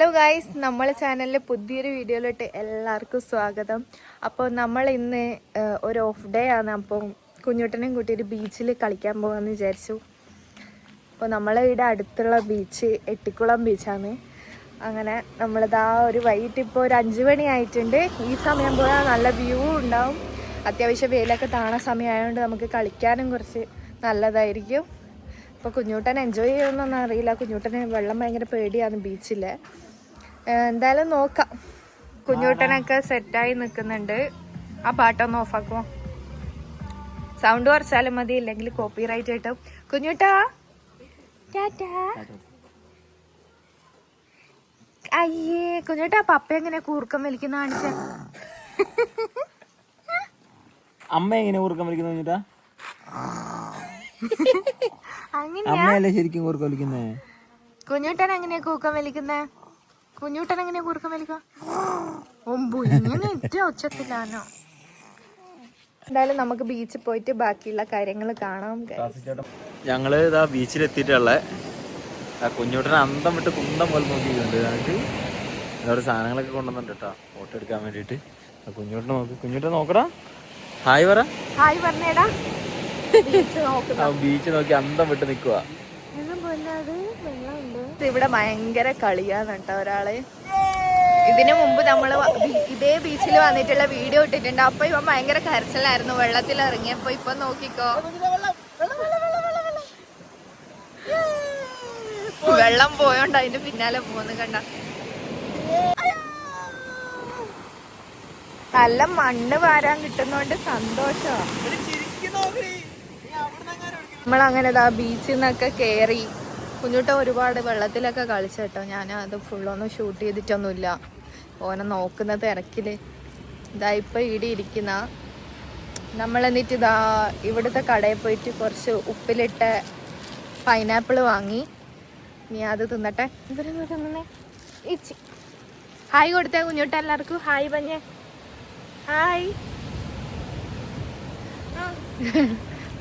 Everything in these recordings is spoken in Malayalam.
ഹലോ ഗായ്സ്, നമ്മളെ ചാനലിലെ പുതിയൊരു വീഡിയോയിലോട്ട് എല്ലാവർക്കും സ്വാഗതം. അപ്പോൾ നമ്മൾ ഇന്ന് ഒരു ഓഫ് ഡേ ആണ്. അപ്പം കുഞ്ഞുട്ടനെയും കൂട്ടിയിട്ട് ബീച്ചിൽ കളിക്കാൻ പോകാമെന്ന് വിചാരിച്ചു. അപ്പോൾ നമ്മളെ ഇവിടെ അടുത്തുള്ള ബീച്ച് എട്ടിക്കുളം ബീച്ചാണ്. അങ്ങനെ നമ്മളിതാ ഒരു വൈകിട്ട് ഇപ്പോൾ ഒരു 5 മണി ആയിട്ടുണ്ട്. ഈ സമയം പോയാൽ നല്ല വ്യൂ ഉണ്ടാവും. അത്യാവശ്യം വെയിലൊക്കെ താണ സമയമായതുകൊണ്ട് നമുക്ക് കളിക്കാനും കുറച്ച് നല്ലതായിരിക്കും. അപ്പോൾ കുഞ്ഞൂട്ടൻ എൻജോയ് ചെയ്യുമെന്നൊന്നും അറിയില്ല. കുഞ്ഞൂട്ടന് വെള്ളം ഭയങ്കര പേടിയാണ് ബീച്ചിൽ. എന്തായാലും നോക്കാം. കുഞ്ഞൂട്ടനൊക്കെ സെറ്റായി നിൽക്കുന്നുണ്ട്. ആ പാട്ടൊന്ന് ഓഫാക്കുമോ? സൗണ്ട് കുറച്ചാലും മതി, ഇല്ലെങ്കിൽ കോപ്പിറൈറ്റ് കിട്ടും. കുഞ്ഞൂട്ടാ ടാറ്റാ. അയ്യേ കുഞ്ഞൂട്ടാ, പപ്പ എങ്ങനെ കൂർക്കം വലിക്കുന്ന കാണിച്ച? അമ്മ എങ്ങനെ കൂർക്കം വലിക്കുന്ന കുഞ്ഞൂട്ടാ? അങ്ങനെയല്ലേ ശരിക്കും കൂർക്കം വലിക്കുന്നേ? കുഞ്ഞൂട്ടൻ എങ്ങനെയാ കൂർക്കം വലിക്കുന്നേ? കുഞ്ഞൂട്ടൻ എങ്ങനെയാ കൂർക്കം വലിക്കുക? ഇങ്ങനെ ഏറ്റവും ഒച്ചത്തിലാണോ? എന്തായാലും നമുക്ക് ബീച്ചിൽ പോയിട്ട് ബാക്കിയുള്ള കാര്യങ്ങൾ കാണാം. ഞങ്ങള് ഇതാ ബീച്ചിലെത്തിയിട്ടുള്ള കുഞ്ഞൂട്ടനെ അന്തം വിട്ട് കുന്തം പോലെ നോക്കിയിട്ടുണ്ട്. എന്നിട്ട് ഇതോടെ സാധനങ്ങളൊക്കെ കൊണ്ടുവന്നിട്ട് കേട്ടോ, ഫോട്ടോ എടുക്കാൻ വേണ്ടിട്ട്. കുഞ്ഞൂട്ടനെ നോക്ക്, കുഞ്ഞൂട്ടൻ നോക്കടാ, ഹായ് പറ. ഹായ് പറഞ്ഞേടാ. ബീച്ച് നോക്കി അന്തം വിട്ട് നിക്കുക. ഇവിടെ ഭയങ്കര കളിയാന്ന് കേട്ടോ ഒരാള്. ഇതിനു മുമ്പ് നമ്മള് ഇതേ ബീച്ചിൽ വന്നിട്ടുള്ള വീഡിയോ ഇട്ടിട്ടുണ്ട്. അപ്പൊ ഇവൻ ഭയങ്കര കരച്ചിലായിരുന്നു വെള്ളത്തിൽ ഇറങ്ങിയപ്പോ. ഇപ്പൊ നോക്കിക്കോ, വെള്ളം പോയോണ്ട് അതിന്റെ പിന്നാലെ പോന്ന് കണ്ട. നല്ല മണ്ണ് വാരാൻ കിട്ടുന്നോണ്ട് സന്തോഷമാണ്. നമ്മളങ്ങനെ ബീച്ചിൽ നിന്നൊക്കെ കേറി. കുഞ്ഞുട്ട ഒരുപാട് വെള്ളത്തിലൊക്കെ കളിച്ചേട്ടോ. ഞാൻ അത് ഫുള്ളൊന്നും ഷൂട്ട് ചെയ്തിട്ടൊന്നുമില്ല. ഓനെ നോക്കുന്ന തിരക്കില് ഇതാ ഇപ്പം ഇവിടെ ഇരിക്കുന്ന നമ്മൾ. എന്നിട്ട് ഇതാ ഇവിടുത്തെ കടയിൽ പോയിട്ട് കുറച്ച് ഉപ്പിലിട്ട പൈനാപ്പിൾ വാങ്ങി. നീ അത് തിന്നട്ടെ. ഹായ് കൊടുത്തേ കുഞ്ഞുട്ട എല്ലാവർക്കും. Hi പഞ്ഞേ, hi.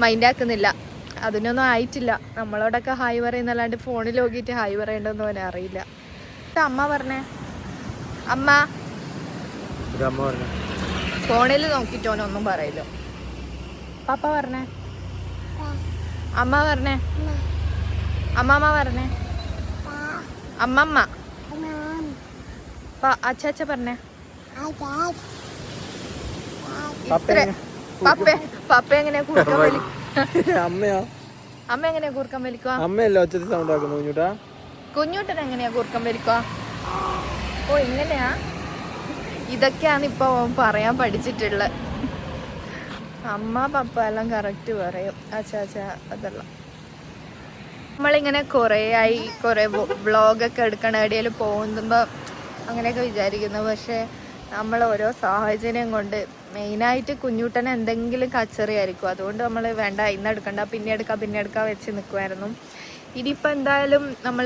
മൈൻഡാക്കുന്നില്ല, അതിനൊന്നും ആയിട്ടില്ല. നമ്മളോടൊക്കെ ഹായ് പറയുന്നല്ലാണ്ട് ഫോണിൽ നോക്കിയിട്ട് ഹായ് പറയണ്ടെന്ന് പോലെ അറിയില്ല. അമ്മ പറഞ്ഞേ, അമ്മ ഫോണിൽ നോക്കിയിട്ട് ഓനൊന്നും പറയില്ലോ. പാപ്പ പറഞ്ഞേ, അമ്മ പറഞ്ഞേ, അമ്മമ്മ പറഞ്ഞേ, അമ്മമ്മ, അച്ഛ പറഞ്ഞേ. പപ്പ എങ്ങനെയാ കൂർക്കം വലി? അമ്മ എങ്ങനെയാ കൂർക്കം വലിക്കുക? അമ്മയല്ലേ ഒച്ചത്തിൽ സൗണ്ട് ആക്കുന്നു കുഞ്ഞൂട്ടാ. കുഞ്ഞൂട്ടൻ എങ്ങനെയാ കൂർക്കം വലിക്കുക? ഓ ഇങ്ങനെയാ. ഇതൊക്കെയാണ് ഇപ്പൊ പറയാൻ പഠിച്ചിട്ടുള്ളത്. അമ്മ പപ്പ എല്ലാം കറക്റ്റ് പറയും. അച്ഛാ അതെല്ലാം. നമ്മളിങ്ങനെ കുറേ ആയി കുറേ വ്ളോഗൊക്കെ എടുക്കണ എവിടെയെങ്കിലും പോകുമ്പോ അങ്ങനെയൊക്കെ വിചാരിക്കുന്നു. പക്ഷെ നമ്മൾ ഓരോ സാഹചര്യം കൊണ്ട്, മെയിനായിട്ട് കുഞ്ഞൂട്ടന് എന്തെങ്കിലും കച്ചറിയായിരിക്കും. അതുകൊണ്ട് നമ്മൾ വേണ്ട ഇന്ന് എടുക്കണ്ട, പിന്നെ എടുക്കാം വെച്ച് നിൽക്കുമായിരുന്നു. ഇനിയിപ്പോൾ എന്തായാലും നമ്മൾ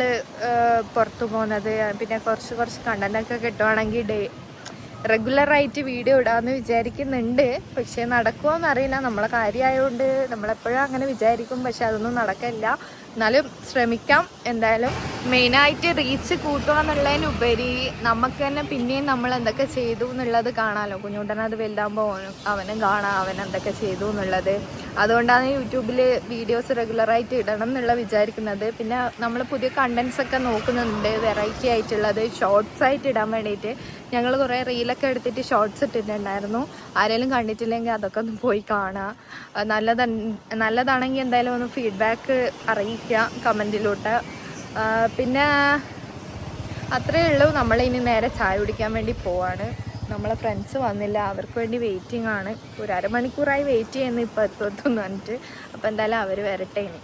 പുറത്തു പോകുന്നത്, പിന്നെ കുറച്ച് കണ്ടൻറ്റൊക്കെ കിട്ടുവാണെങ്കിൽ റെഗുലറായിട്ട് വീഡിയോ ഇടാമെന്ന് വിചാരിക്കുന്നുണ്ട്. പക്ഷേ നടക്കുമോയെന്ന് അറിയില്ല. നമ്മളെ കാര്യമായതുകൊണ്ട് നമ്മളെപ്പോഴും അങ്ങനെ വിചാരിക്കും, പക്ഷെ അതൊന്നും നടക്കില്ല. എന്നാലും ശ്രമിക്കാം. എന്തായാലും മെയിനായിട്ട് റീച്ച് കൂട്ടുക എന്നുള്ളതിനുപരി നമുക്ക് തന്നെ പിന്നെയും നമ്മൾ എന്തൊക്കെ ചെയ്തു എന്നുള്ളത് കാണാമല്ലോ. കുഞ്ഞുണ്ടനത് വലുതാകുമ്പോൾ അവനും കാണാം അവൻ എന്തൊക്കെ ചെയ്തു എന്നുള്ളത്. അതുകൊണ്ടാണ് യൂട്യൂബിൽ വീഡിയോസ് റെഗുലറായിട്ട് ഇടണം എന്നുള്ള വിചാരിക്കുന്നത്. പിന്നെ നമ്മൾ പുതിയ കണ്ടൻസൊക്കെ നോക്കുന്നുണ്ട്, വെറൈറ്റി ആയിട്ടുള്ളത് ഷോർട്സ് ആയിട്ട് ഇടാൻ വേണ്ടിയിട്ട്. ഞങ്ങൾ കുറേ റീലൊക്കെ എടുത്തിട്ട് ഷോർട്സ് ഇട്ടിട്ടുണ്ടായിരുന്നു. ആരെങ്കിലും കണ്ടിട്ടില്ലെങ്കിൽ അതൊക്കെ ഒന്ന് പോയി കാണാം. നല്ലതാണെങ്കിൽ എന്തായാലും ഒന്ന് ഫീഡ്ബാക്ക് അറിയിക്കുക കമൻറ്റിലോട്ട്. പിന്നെ അത്രയേ ഉള്ളൂ. നമ്മളിനി നേരെ ചായ കുടിക്കാൻ വേണ്ടി പോവാണ്. നമ്മളെ ഫ്രണ്ട്സ് വന്നില്ല, അവർക്ക് വേണ്ടി വെയിറ്റിംഗ് ആണ്. ഒരു അരമണിക്കൂറായി വെയിറ്റ് ചെയ്യുന്നു, ഇപ്പോൾ എത്തുമെന്ന് പറഞ്ഞിട്ട്. അപ്പോൾ എന്തായാലും അവർ വരട്ടെ ഇനി.